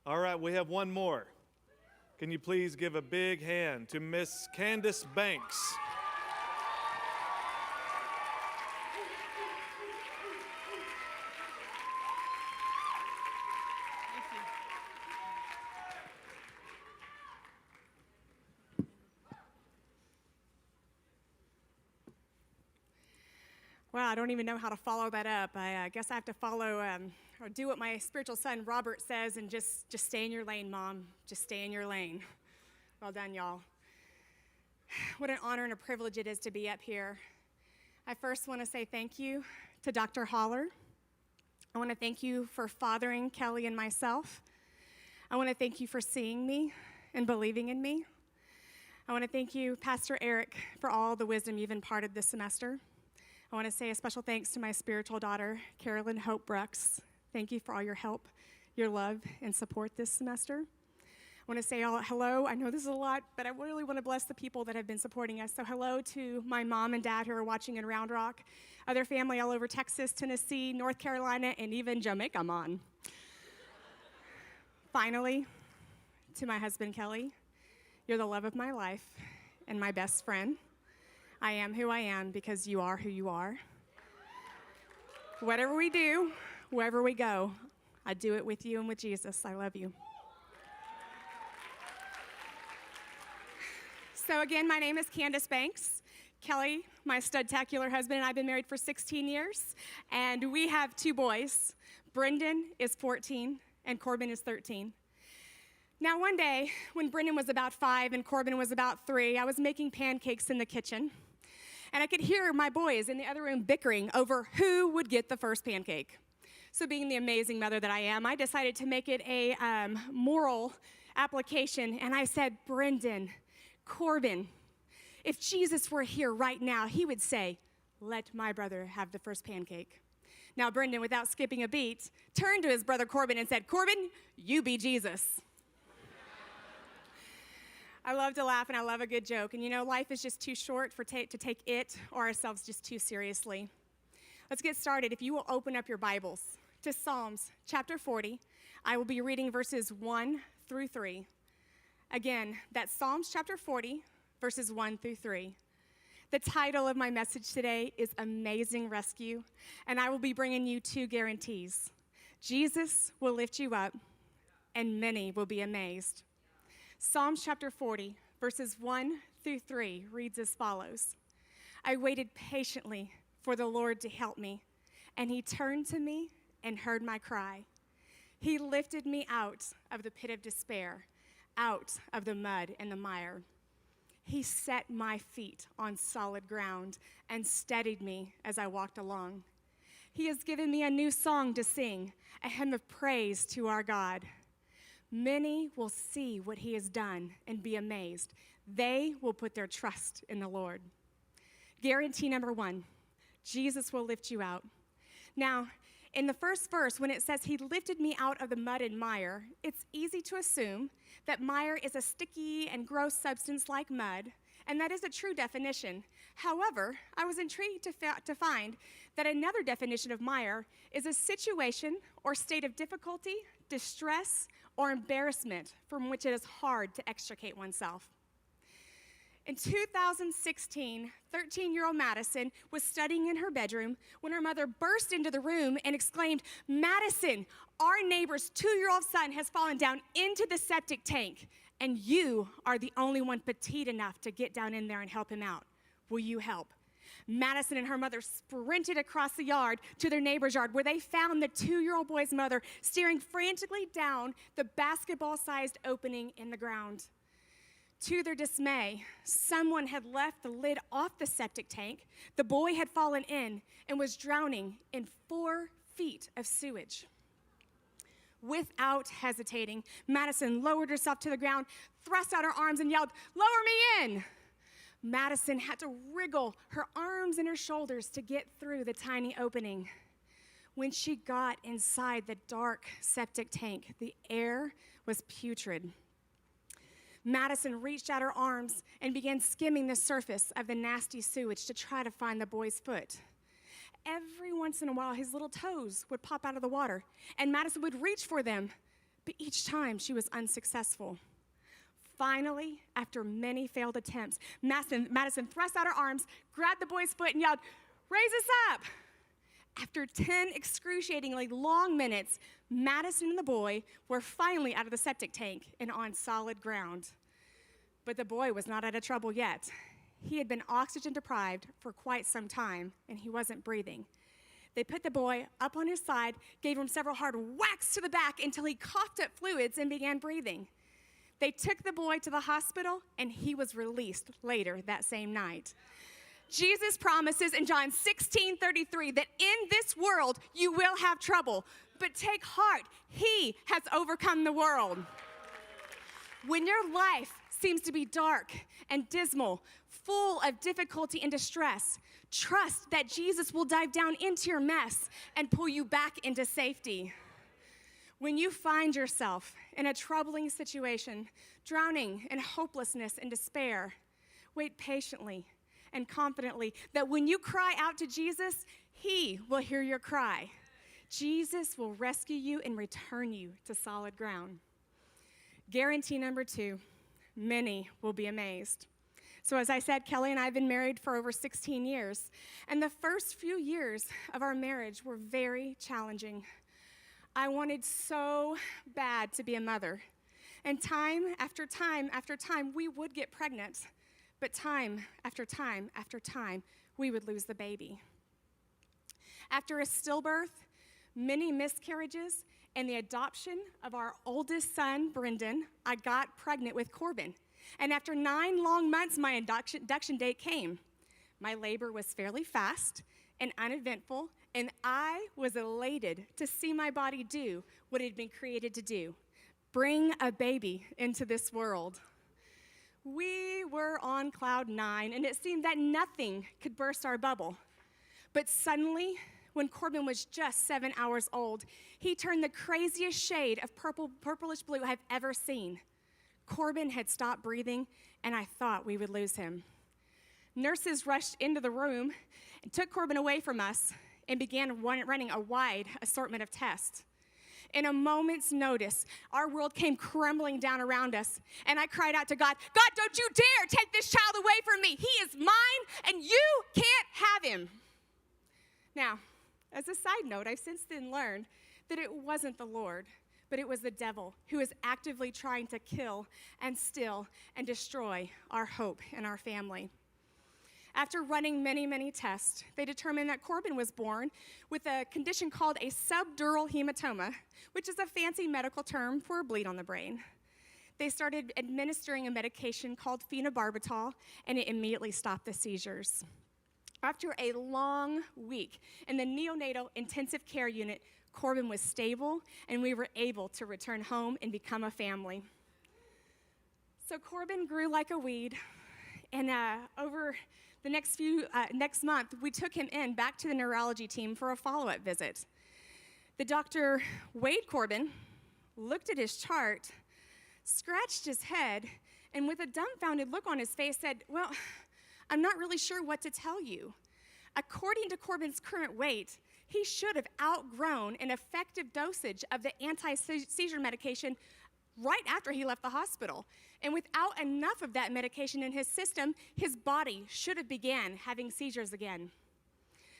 All right, we have one more. Can you please give a big hand to Miss Candace Banks? Well, I don't even know how to follow that up. I guess I have to follow or do what my spiritual son Robert says and just stay in your lane, Mom. Just stay in your lane. Well done, y'all. What an honor and a privilege it is to be up here. I first want to say thank you to Dr. Holler. I want to thank you for fathering Kelly and myself. I want to thank you for seeing me and believing in me. I want to thank you, Pastor Eric, for all the wisdom you've imparted this semester. I want to say a special thanks to my spiritual daughter, Carolyn Hope Brooks. Thank you for all your help, your love, and support this semester. I want to say hello. I know this is a lot, but I really want to bless the people that have been supporting us. So hello to my mom and dad who are watching in Round Rock, other family all over Texas, Tennessee, North Carolina, and even Jamaica, Mon. Finally, to my husband, Kelly, you're the love of my life and my best friend. I am who I am because you are who you are. Whatever we do, wherever we go, I do it with you and with Jesus. I love you. So again, my name is Candace Banks. Kelly, my studtacular husband, and I've been married for 16 years, and we have 2 boys. Brendan is 14, and Corbin is 13. Now, one day, when Brendan was about 5 and Corbin was about 3, I was making pancakes in the kitchen. And I could hear my boys in the other room bickering over who would get the first pancake. So being the amazing mother that I am, I decided to make it a moral application. And I said, Brendan, Corbin, if Jesus were here right now, he would say, let my brother have the first pancake. Now, Brendan, without skipping a beat, turned to his brother Corbin and said, Corbin, you be Jesus. I love to laugh and I love a good joke. And you know, life is just too short to take it or ourselves just too seriously. Let's get started. If you will open up your Bibles to Psalms chapter 40, I will be reading verses 1 through 3. Again, that's Psalms chapter 40, verses 1 through 3. The title of my message today is Amazing Rescue, and I will be bringing you 2 guarantees. Jesus will lift you up, and many will be amazed. Psalms chapter 40, verses 1 through 3 reads as follows. I waited patiently for the Lord to help me, and he turned to me and heard my cry. He lifted me out of the pit of despair, out of the mud and the mire. He set my feet on solid ground and steadied me as I walked along. He has given me a new song to sing, a hymn of praise to our God. Many will see what he has done and be amazed. They will put their trust in the Lord. Guarantee number 1, Jesus will lift you out. Now, in the first verse, when it says he lifted me out of the mud and mire, it's easy to assume that mire is a sticky and gross substance like mud, and that is a true definition. However, I was intrigued to find that another definition of mire is a situation or state of difficulty, distress, or embarrassment from which it is hard to extricate oneself. In 2016, 13-year-old Madison was studying in her bedroom when her mother burst into the room and exclaimed, Madison, our neighbor's 2-year-old son has fallen down into the septic tank, and you are the only one petite enough to get down in there and help him out. Will you help? Madison and her mother sprinted across the yard to their neighbor's yard where they found the 2-year-old boy's mother staring frantically down the basketball-sized opening in the ground. To their dismay, someone had left the lid off the septic tank. The boy had fallen in and was drowning in 4 feet of sewage. Without hesitating, Madison lowered herself to the ground, thrust out her arms, and yelled, "Lower me in!" Madison had to wriggle her arms and her shoulders to get through the tiny opening. When she got inside the dark septic tank, the air was putrid. Madison reached out her arms and began skimming the surface of the nasty sewage to try to find the boy's foot. Every once in a while, his little toes would pop out of the water, and Madison would reach for them, but each time she was unsuccessful. Finally, after many failed attempts, Madison thrust out her arms, grabbed the boy's foot, and yelled, "Raise us up!" After 10 excruciatingly long minutes, Madison and the boy were finally out of the septic tank and on solid ground. But the boy was not out of trouble yet. He had been oxygen deprived for quite some time, and he wasn't breathing. They put the boy up on his side, gave him several hard whacks to the back until he coughed up fluids and began breathing. They took the boy to the hospital, and he was released later that same night. Jesus promises in John 16:33 that in this world you will have trouble, but take heart, he has overcome the world. When your life seems to be dark and dismal, full of difficulty and distress, trust that Jesus will dive down into your mess and pull you back into safety. When you find yourself in a troubling situation, drowning in hopelessness and despair, wait patiently and confidently that when you cry out to Jesus, he will hear your cry. Jesus will rescue you and return you to solid ground. Guarantee number 2, many will be amazed. So as I said, Kelly and I have been married for over 16 years, and the first few years of our marriage were very challenging. I wanted so bad to be a mother, and time after time after time, we would get pregnant, but time after time after time, we would lose the baby. After a stillbirth, many miscarriages, and the adoption of our oldest son, Brendan, I got pregnant with Corbin. And after 9 long months, my induction date came. My labor was fairly fast and uneventful, and I was elated to see my body do what it had been created to do, bring a baby into this world. We were on cloud 9, and it seemed that nothing could burst our bubble. But suddenly, when Corbin was just 7 hours old, he turned the craziest shade of purplish blue I've ever seen. Corbin had stopped breathing, and I thought we would lose him. Nurses rushed into the room and took Corbin away from us and began running a wide assortment of tests. In a moment's notice, our world came crumbling down around us, and I cried out to God, "God, don't you dare take this child away from me. He is mine, and you can't have him." Now, as a side note, I've since then learned that it wasn't the Lord, but it was the devil who was actively trying to kill and steal and destroy our hope in our family. After running many, many tests, they determined that Corbin was born with a condition called a subdural hematoma, which is a fancy medical term for a bleed on the brain. They started administering a medication called phenobarbital, and it immediately stopped the seizures. After a long week in the neonatal intensive care unit, Corbin was stable, and we were able to return home and become a family. So Corbin grew like a weed, and over the next month, we took him in back to the neurology team for a follow-up visit. The doctor weighed Corbin, looked at his chart, scratched his head, and with a dumbfounded look on his face said, "Well, I'm not really sure what to tell you. According to Corbin's current weight, he should have outgrown an effective dosage of the anti-seizure medication right after he left the hospital. And without enough of that medication in his system, his body should have began having seizures again.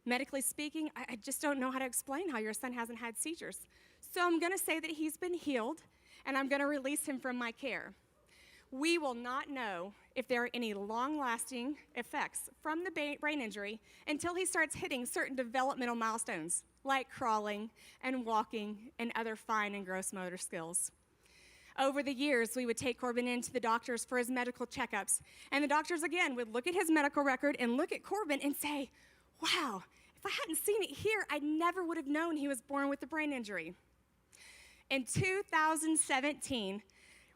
Medically speaking, I just don't know how to explain how your son hasn't had seizures. So I'm going to say that he's been healed, and I'm going to release him from my care. We will not know if there are any long-lasting effects from the brain injury until he starts hitting certain developmental milestones, like crawling and walking and other fine and gross motor skills. Over the years, we would take Corbin into the doctors for his medical checkups, and the doctors, again, would look at his medical record and look at Corbin and say, "Wow, if I hadn't seen it here, I never would have known he was born with a brain injury." In 2017,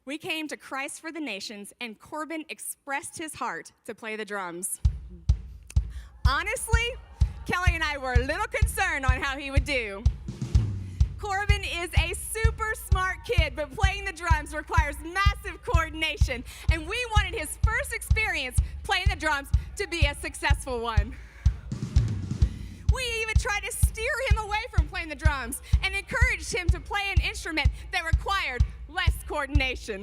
we came to Christ for the Nations, and Corbin expressed his heart to play the drums. Honestly, Kelly and I were a little concerned on how he would do. Corbin is a super smart kid, but playing the drums requires massive coordination, and we wanted his first experience playing the drums to be a successful one. We even tried to steer him away from playing the drums and encouraged him to play an instrument that required less coordination.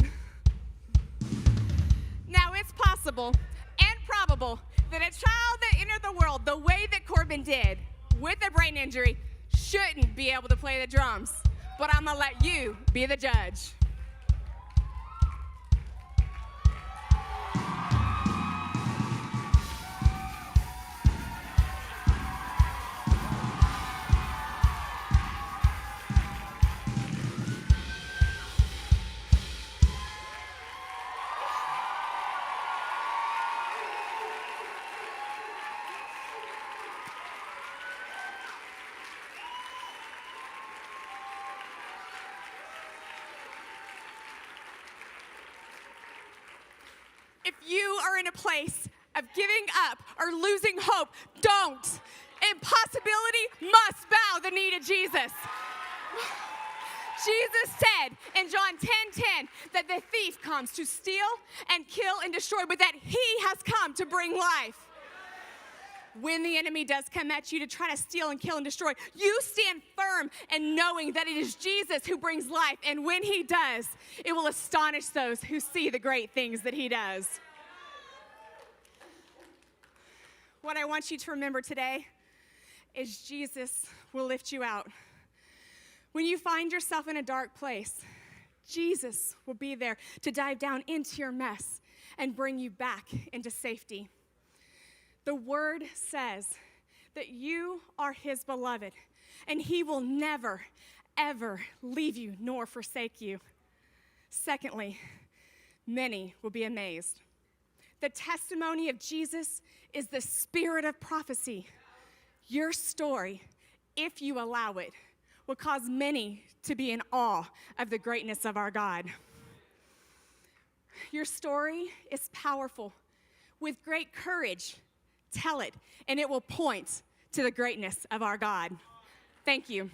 Now, it's possible and probable that a child that entered the world the way that Corbin did, with a brain injury, shouldn't be able to play the drums. But I'm gonna let you be the judge. If you are in a place of giving up or losing hope, don't. Impossibility must bow the knee to Jesus. Jesus said in John 10:10 that the thief comes to steal and kill and destroy, but that he has come to bring life. When the enemy does come at you to try to steal and kill and destroy, you stand firm and knowing that it is Jesus who brings life. And when he does, it will astonish those who see the great things that he does. What I want you to remember today is Jesus will lift you out. When you find yourself in a dark place, Jesus will be there to dive down into your mess and bring you back into safety. The word says that you are his beloved, and he will never, ever leave you nor forsake you. Secondly, many will be amazed. The testimony of Jesus is the spirit of prophecy. Your story, if you allow it, will cause many to be in awe of the greatness of our God. Your story is powerful. With great courage, tell it, and it will point to the greatness of our God. Thank you.